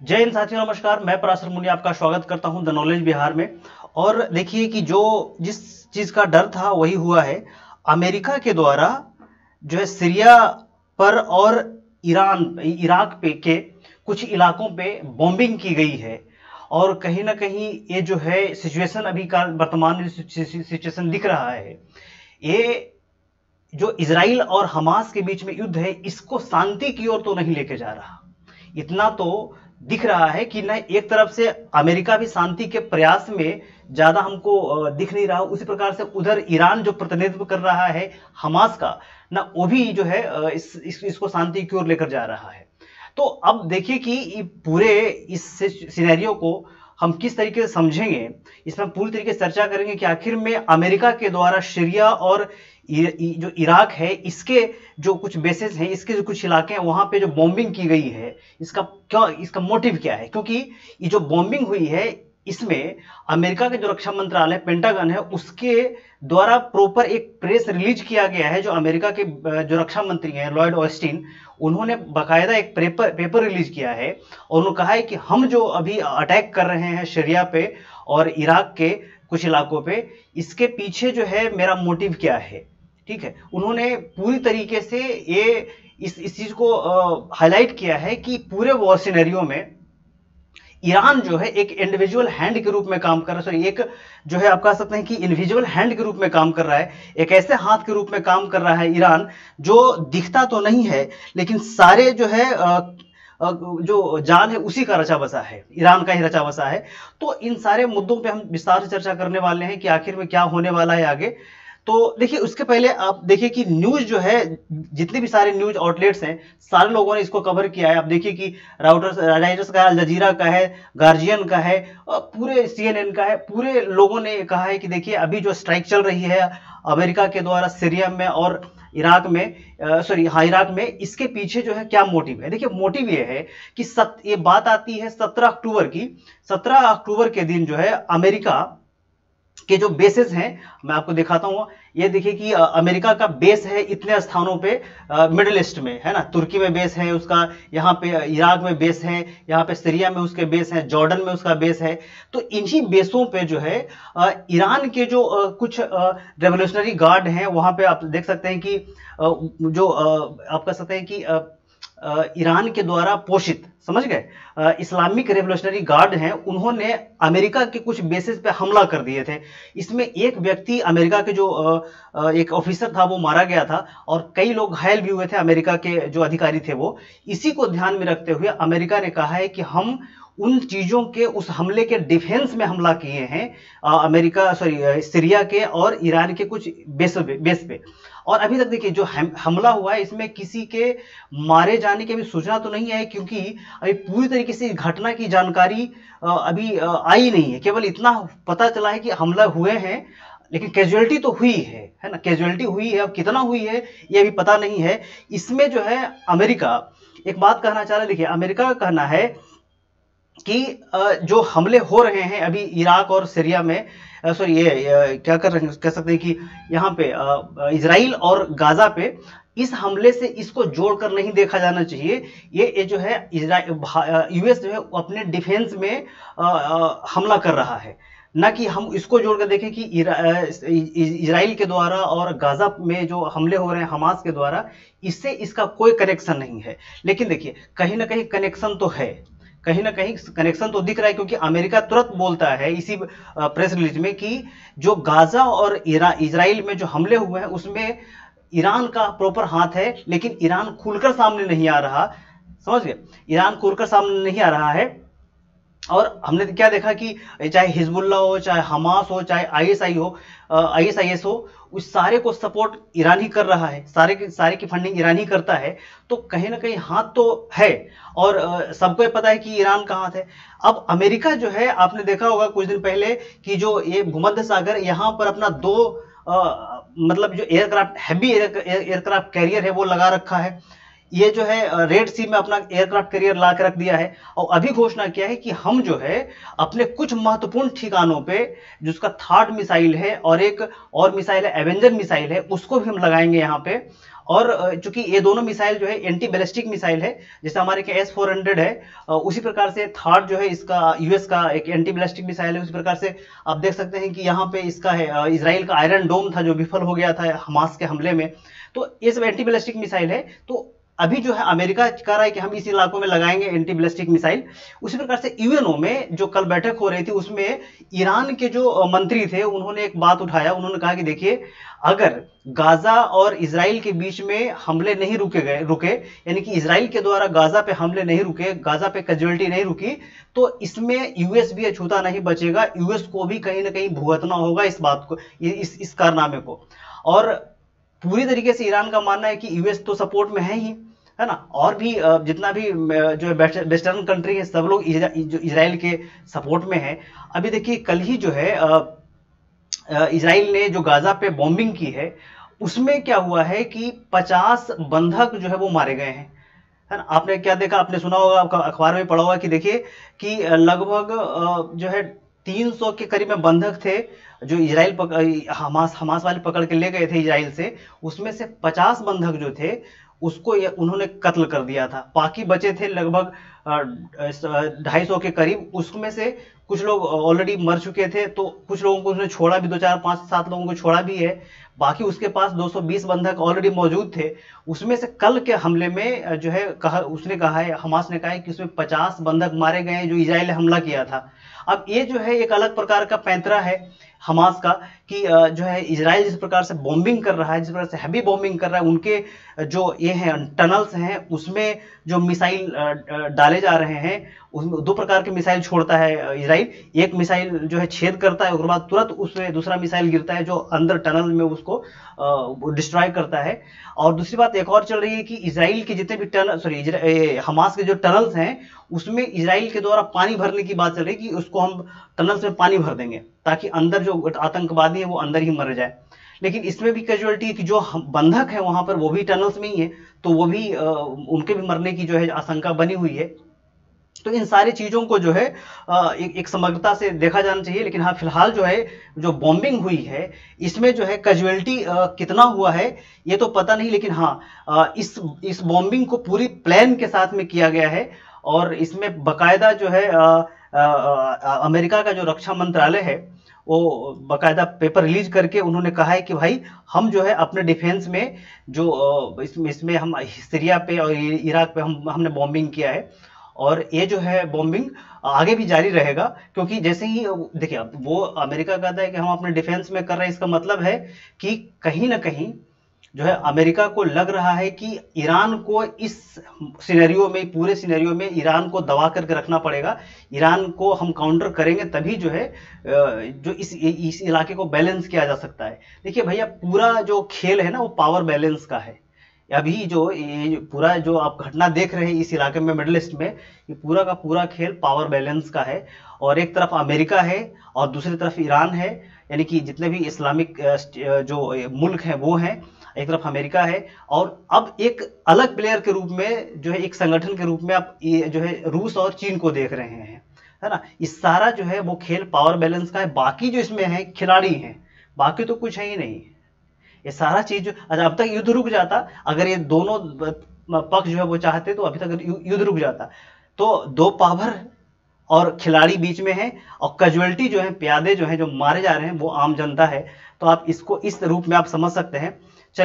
जय हिंद साथियों, नमस्कार। मैं पराशर मुनि आपका स्वागत करता हूं द नॉलेज बिहार में। और देखिए कि जो जिस चीज का डर था वही हुआ है। अमेरिका के द्वारा जो है सीरिया पर और इराक पे के कुछ इलाकों पे बॉम्बिंग की गई है। और कहीं ना कहीं ये जो है सिचुएशन अभी का वर्तमान में सिचुएशन दिख रहा है, ये जो इजराइल और हमास के बीच में युद्ध है इसको शांति की ओर तो नहीं लेके जा रहा। इतना तो दिख रहा है कि न एक तरफ से अमेरिका भी शांति के प्रयास में ज्यादा हमको दिख नहीं रहा, उसी प्रकार से उधर ईरान जो प्रतिनिधित्व कर रहा है हमास का, ना वो भी जो है इसको शांति की ओर लेकर जा रहा है। तो अब देखिए कि पूरे इस सिनेरियो को हम किस तरीके से समझेंगे, इसमें पूरी तरीके से चर्चा करेंगे कि आखिर में अमेरिका के द्वारा सीरिया और जो इराक है इसके जो कुछ बेसेस हैं, इसके जो कुछ इलाके हैं वहां पे जो बॉम्बिंग की गई है, इसका मोटिव क्या है। क्योंकि ये जो बॉम्बिंग हुई है इसमें अमेरिका के जो रक्षा मंत्रालय पेंटागन है उसके द्वारा प्रॉपर एक प्रेस रिलीज किया गया है। जो अमेरिका के जो रक्षा मंत्री हैं लॉयड ऑस्टिन, उन्होंने बाकायदा एक पेपर रिलीज किया है और उन्होंने कहा है कि हम जो अभी अटैक कर रहे हैं सीरिया पे और इराक के कुछ इलाकों पे, इसके पीछे जो है मेरा मोटिव क्या है। ठीक है, उन्होंने पूरी तरीके से ये इस चीज को हाईलाइट किया है कि पूरे वॉर सिनेरियो में ईरान जो है एक इंडिविजुअल हैंड के रूप में काम कर रहा है, सॉरी एक जो है आप कह सकते हैं कि इनविजिबल हैंड के रूप में काम कर रहा है, एक ऐसे हाथ के रूप में काम कर रहा है ईरान जो दिखता तो नहीं है लेकिन सारे जो है जो जाल है उसी का रचा बसा है, ईरान का ही रचा बसा है। तो इन सारे मुद्दों पे हम विस्तार से चर्चा करने वाले हैं कि आखिर में क्या होने वाला है आगे। तो देखिए उसके पहले आप देखिए कि न्यूज जो है, जितने भी सारे न्यूज आउटलेट्स हैं सारे लोगों ने इसको कवर किया है। आप देखिए कि राइटर्स का है, अल जजीरा का है, गार्जियन का है, पूरे CNN का है, पूरे लोगों ने कहा है कि देखिए अभी जो स्ट्राइक चल रही है अमेरिका के द्वारा सीरिया में और इराक में, इराक में, इसके पीछे जो है क्या मोटिव है। देखिए मोटिव ये है कि ये बात आती है 17 अक्टूबर की। 17 अक्टूबर के दिन जो है अमेरिका के जो बेसेस हैं मैं आपको दिखाता हूं। ये देखिए कि अमेरिका का बेस है इतने स्थानों पे मिडिल ईस्ट में, है ना। तुर्की में बेस है उसका, यहाँ पे इराक में बेस है, यहाँ पे सीरिया में उसके बेस है, जॉर्डन में उसका बेस है। तो इन्हीं बेसों पे जो है ईरान के जो कुछ रेवोल्यूशनरी गार्ड हैं वहां पे आप देख सकते हैं कि जो आप कह सकते हैं कि ईरान के द्वारा पोषित, समझ गए, इस्लामिक रेवोल्यूशनरी गार्ड हैं, उन्होंने अमेरिका के कुछ बेसिस पे हमला कर दिए थे। इसमें एक व्यक्ति अमेरिका के जो एक ऑफिसर था वो मारा गया था और कई लोग घायल भी हुए थे, अमेरिका के जो अधिकारी थे वो। इसी को ध्यान में रखते हुए अमेरिका ने कहा है कि हम उन चीजों के उस हमले के डिफेंस में हमला किए हैं, अमेरिका सॉरी सीरिया के और ईरान के कुछ बेस पे। और अभी तक देखिए जो हमला हुआ है इसमें किसी के मारे जाने की भी सूचना तो नहीं है, क्योंकि अभी पूरी तरीके से घटना की जानकारी अभी आई नहीं है। केवल इतना पता चला है कि हमला हुए हैं, लेकिन कैजुअलिटी तो हुई है ना, कैजुअलिटी हुई है। अब कितना हुई है ये अभी पता नहीं है। इसमें जो है अमेरिका एक बात कहना चाह रहा है। देखिए अमेरिका का कहना है कि जो हमले हो रहे हैं अभी इराक और सीरिया में, सॉरी ये क्या कर रहे हैं, कह सकते हैं कि यहाँ पे इजराइल और गाजा पे, इस हमले से इसको जोड़कर नहीं देखा जाना चाहिए। ये जो है यूएस जो है अपने डिफेंस में हमला कर रहा है, ना कि हम इसको जोड़कर देखें कि इजराइल के द्वारा और गाजा में जो हमले हो रहे हैं हमास के द्वारा, इससे इसका कोई कनेक्शन नहीं है। लेकिन देखिए कहीं ना कहीं कनेक्शन तो है, कहीं ना कहीं कनेक्शन तो दिख रहा है, क्योंकि अमेरिका तुरंत बोलता है इसी प्रेस रिलीज में कि जो गाजा और इजराइल में जो हमले हुए हैं उसमें ईरान का प्रॉपर हाथ है, लेकिन ईरान खुलकर सामने नहीं आ रहा। समझ गए, ईरान खुलकर सामने नहीं आ रहा है। और हमने क्या देखा कि चाहे हिजबुल्ला हो, चाहे हमास हो, चाहे ISIS हो, उस सारे को सपोर्ट ईरान ही कर रहा है, सारे की फंडिंग ईरान ही करता है। तो कहीं ना कहीं हाथ तो है और सबको पता है कि ईरान का हाथ है। अब अमेरिका जो है, आपने देखा होगा कुछ दिन पहले कि जो ये भूमध्य सागर, यहाँ पर अपना मतलब जो एयरक्राफ्ट, हैवी एयरक्राफ्ट कैरियर है वो लगा रखा है। ये जो है रेड सी में अपना एयरक्राफ्ट कैरियर ला के रख दिया है, और अभी घोषणा किया है कि हम जो है अपने कुछ महत्वपूर्ण ठिकानों पे, जिसका थार्ड मिसाइल है और एक और मिसाइल है एवेंजर मिसाइल है, उसको भी हम लगाएंगे यहाँ पे। और चूंकि ये दोनों मिसाइल जो है एंटी बैलिस्टिक मिसाइल है, जैसे हमारे के S-400 है, उसी प्रकार से थार्ड जो है इसका यूएस का एक एंटी बैलिस्टिक मिसाइल है। उसी प्रकार से आप देख सकते हैं कि यहाँ पे इसका है इजराइल का आयरन डोम था जो विफल हो गया था हमास के हमले में। तो ये सब एंटी बैलिस्टिक मिसाइल है। तो अभी जो है अमेरिका कह रहा है कि हम इस इलाकों में लगाएंगे एंटी बैलिस्टिक मिसाइल। उसी प्रकार से यूएनओ में जो कल बैठक हो रही थी, उसमें ईरान के जो मंत्री थे उन्होंने एक बात उठाया। उन्होंने कहा कि देखिए, अगर गाजा और इजराइल के बीच में हमले नहीं रुके, यानी कि इजराइल के द्वारा गाजा पे हमले नहीं रुके, गाजा पे कैजुअलिटी नहीं रुकी, तो इसमें यूएस भी अछूता नहीं बचेगा। यूएस को भी कहीं ना कहीं भुगतना होगा इस बात को, इस कारनामे को। और पूरी तरीके से ईरान का मानना है कि यूएस तो सपोर्ट में है ही, है ना, और भी जितना भी जो वेस्टर्न कंट्री है सब लोग जो इजराइल के सपोर्ट में है। अभी देखिए, कल ही जो है इजराइल ने जो गाजा पे बॉम्बिंग की है, उसमें क्या हुआ है कि 50 बंधक जो है वो मारे गए हैं, है ना। आपने क्या देखा, आपने सुना होगा, आपका अखबार में पढ़ा होगा कि देखिए कि लगभग जो है 300 के करीब में बंधक थे जो इजराइल हमास वाले पकड़ के ले गए थे इजराइल से। उसमें से 50 बंधक जो थे उसको उन्होंने कत्ल कर दिया था। बाकी बचे थे लगभग 250 के करीब। उसमें से कुछ लोग ऑलरेडी मर चुके थे, तो कुछ लोगों को उसने छोड़ा भी, 2 4 5 7 लोगों को छोड़ा भी है। बाकी उसके पास 220 बंधक ऑलरेडी मौजूद थे। उसमें से कल के हमले में जो है उसने कहा है, हमास ने कहा है कि उसमें 50 बंधक मारे गए हैं जो इजराइल ने हमला किया था। अब ये जो है एक अलग प्रकार का पैंतरा है हमास का कि जो है इजराइल जिस प्रकार से बॉम्बिंग कर रहा है, जिस प्रकार से हैवी बॉम्बिंग कर रहा है, उनके जो ये हैं टनल्स हैं उसमें जो मिसाइल डाले जा रहे हैं, उसमें 2 प्रकार के मिसाइल छोड़ता है इजराइल। एक मिसाइल जो है छेद करता है, उसके बाद तुरंत उसमें दूसरा मिसाइल गिरता है जो अंदर टनल में उसको डिस्ट्रॉय करता है। और दूसरी बात एक और चल रही है कि इजराइल के जितने भी हमास के जो टनल्स हैं उसमें इजराइल के द्वारा पानी भरने की बात चल रही है कि उसको हम टनल्स में पानी भर देंगे ताकि अंदर जो आतंकवादी है वो अंदर ही मर जाए। लेकिन इसमें भी कैजुअलिटी की जो बंधक है वहां पर वो भी टनल्स में ही है, तो वो भी उनके भी मरने की जो है आशंका बनी हुई है। तो इन सारी चीजों को जो है एक समग्रता से देखा जाना चाहिए। लेकिन हाँ, फिलहाल जो है जो बॉम्बिंग हुई है इसमें जो है कैजुअलिटी कितना हुआ है ये तो पता नहीं, लेकिन हाँ इस बॉम्बिंग को पूरी प्लान के साथ में किया गया है। और इसमें बकायदा जो है अमेरिका का जो रक्षा मंत्रालय है वो बकायदा पेपर रिलीज करके उन्होंने कहा है कि भाई हम जो है अपने डिफेंस में जो इसमें हम सीरिया पे और इराक पे हमने बॉम्बिंग किया है, और ये जो है बॉम्बिंग आगे भी जारी रहेगा। क्योंकि जैसे ही देखिए, वो अमेरिका कहता है कि हम अपने डिफेंस में कर रहे हैं, इसका मतलब है कि कहीं ना कहीं जो है अमेरिका को लग रहा है कि ईरान को इस सिनेरियो में, पूरे सिनेरियो में ईरान को दबा करके रखना पड़ेगा। ईरान को हम काउंटर करेंगे तभी जो है जो इस इलाके को बैलेंस किया जा सकता है। देखिए भैया, पूरा जो खेल है ना वो पावर बैलेंस का है। अभी जो ये पूरा जो आप घटना देख रहे हैं इस इलाके में, मिडिल ईस्ट में, ये पूरा का पूरा खेल पावर बैलेंस का है। और एक तरफ अमेरिका है और दूसरी तरफ ईरान है, यानी कि जितने भी इस्लामिक जो मुल्क हैं वो हैं, एक तरफ अमेरिका है। और अब एक अलग प्लेयर के रूप में जो है, एक संगठन के रूप में आप जो है रूस और चीन को देख रहे हैं, है ना। इस सारा जो है वो खेल पावर बैलेंस का है। बाकी जो इसमें है खिलाड़ी हैं, बाकी तो कुछ है ही नहीं। ये सारा चीज अब तक युद्ध रुक जाता, अगर ये दोनों पक्ष जो है वो चाहते तो अभी तक युद्ध रुक जाता। तो 2 पावर और खिलाड़ी बीच में है, और कैजुअलिटी जो है, प्यादे जो है जो मारे जा रहे हैं वो आम जनता है। तो आप इसको इस रूप में आप समझ सकते हैं।